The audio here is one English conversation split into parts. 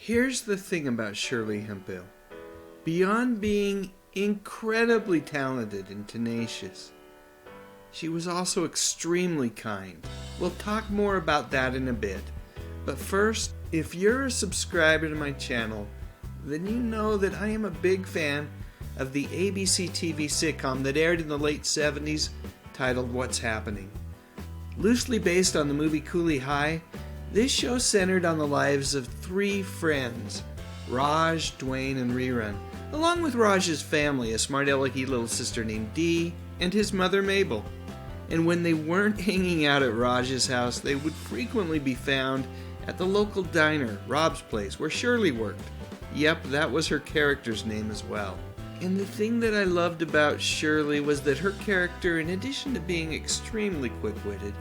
Here's the thing about Shirley Hemphill. Beyond being incredibly talented and tenacious, she was also extremely kind. We'll talk more about that in a bit. But first, if you're a subscriber to my channel, then you know that I am a big fan of the ABC TV sitcom that aired in the late 70s titled What's Happening. Loosely based on the movie Cooley High, this show centered on the lives of three friends, Raj, Dwayne, and Rerun, along with Raj's family, a smart-alecky little sister named Dee, and his mother Mabel. And when they weren't hanging out at Raj's house, they would frequently be found at the local diner, Rob's Place, where Shirley worked. Yep, that was her character's name as well. And the thing that I loved about Shirley was that her character, in addition to being extremely quick-witted,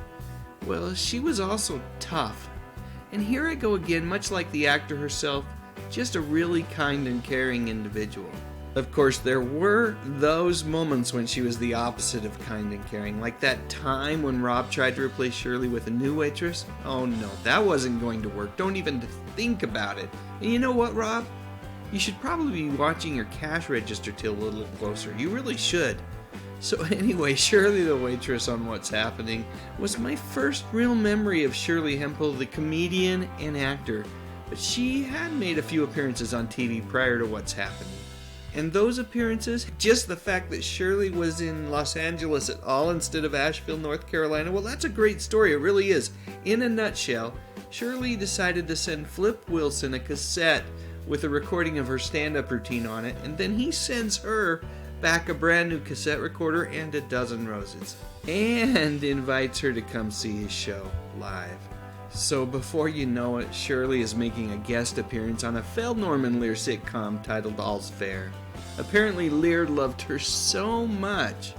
well, she was also tough. And here I go again, much like the actor herself, just a really kind and caring individual. Of course, there were those moments when she was the opposite of kind and caring, like that time when Rob tried to replace Shirley with a new waitress. Oh no, that wasn't going to work. Don't even think about it. And you know what, Rob? You should probably be watching your cash register till a little closer. You really should. So anyway, Shirley the waitress on What's Happening was my first real memory of Shirley Hemphill, the comedian and actor. But she had made a few appearances on TV prior to What's Happening. And those appearances, just the fact that Shirley was in Los Angeles at all instead of Asheville, North Carolina, well, that's a great story. It really is. In a nutshell, Shirley decided to send Flip Wilson a cassette with a recording of her stand-up routine on it, and then he sends her back a brand new cassette recorder and a dozen roses, and invites her to come see his show live. So before you know it, Shirley is making a guest appearance on a failed Norman Lear sitcom titled All's Fair. Apparently Lear loved her so much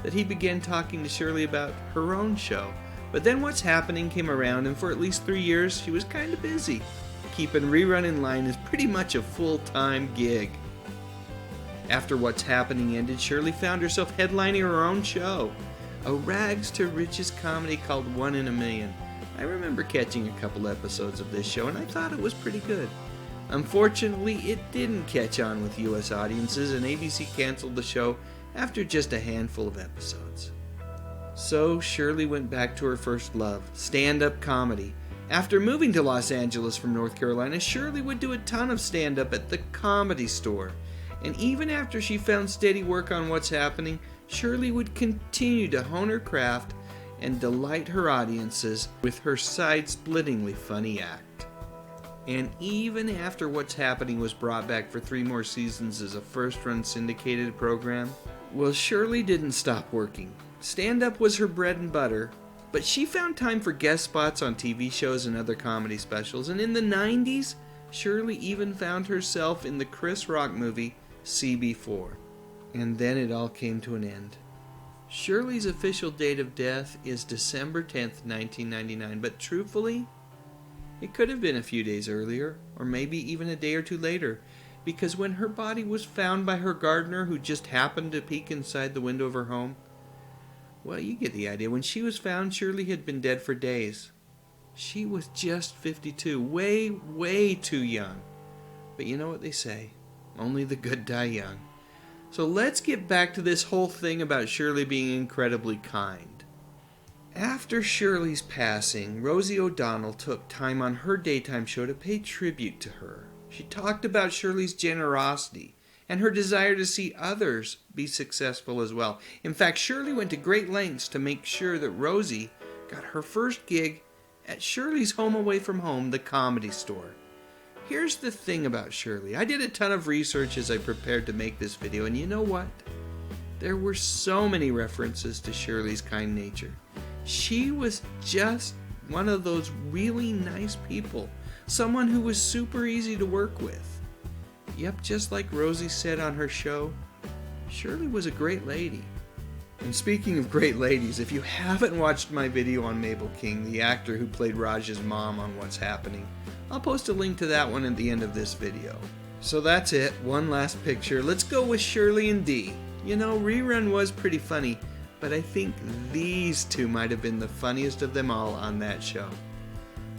that he began talking to Shirley about her own show. But then What's Happening came around, and for at least 3 years she was kind of busy. Keeping Rerun in line is pretty much a full-time gig. After What's Happening ended, Shirley found herself headlining her own show, a rags to riches comedy called 1 in a Million. I remember catching a couple episodes of this show, and I thought it was pretty good. Unfortunately, it didn't catch on with US audiences, and ABC canceled the show after just a handful of episodes. So Shirley went back to her first love, stand-up comedy. After moving to Los Angeles from North Carolina, Shirley would do a ton of stand-up at the Comedy Store. And even after she found steady work on What's Happening, Shirley would continue to hone her craft and delight her audiences with her side-splittingly funny act. And even after What's Happening was brought back for 3 more seasons as a first-run syndicated program, well, Shirley didn't stop working. Stand-up was her bread and butter, but she found time for guest spots on TV shows and other comedy specials, and in the 90s, Shirley even found herself in the Chris Rock movie CB4. And then it all came to an end. Shirley's official date of death is December 10th, 1999, but truthfully, it could have been a few days earlier, or maybe even a day or two later, because when her body was found by her gardener who just happened to peek inside the window of her home, well, you get the idea. When she was found, Shirley had been dead for days. She was just 52, way too young. But you know what they say, only the good die young. So let's get back to this whole thing about Shirley being incredibly kind. After Shirley's passing, Rosie O'Donnell took time on her daytime show to pay tribute to her. She talked about Shirley's generosity and her desire to see others be successful as well. In fact, Shirley went to great lengths to make sure that Rosie got her first gig at Shirley's home away from home, the Comedy Store. Here's the thing about Shirley. I did a ton of research as I prepared to make this video, and you know what? There were so many references to Shirley's kind nature. She was just one of those really nice people, someone who was super easy to work with. Yep, just like Rosie said on her show, Shirley was a great lady. And speaking of great ladies, if you haven't watched my video on Mabel King, the actor who played Raj's mom on What's Happening, I'll post a link to that one at the end of this video. So that's it, one last picture. Let's go with Shirley and Dee. You know, Rerun was pretty funny, but I think these two might have been the funniest of them all on that show.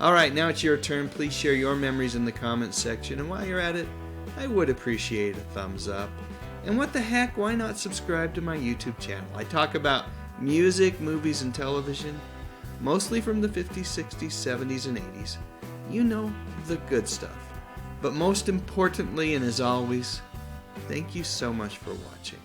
Alright, now it's your turn. Please share your memories in the comments section, and while you're at it, I would appreciate a thumbs up. And what the heck, why not subscribe to my YouTube channel? I talk about music, movies, and television, mostly from the 50s, 60s, 70s, and 80s. You know, the good stuff. But most importantly, and as always, thank you so much for watching.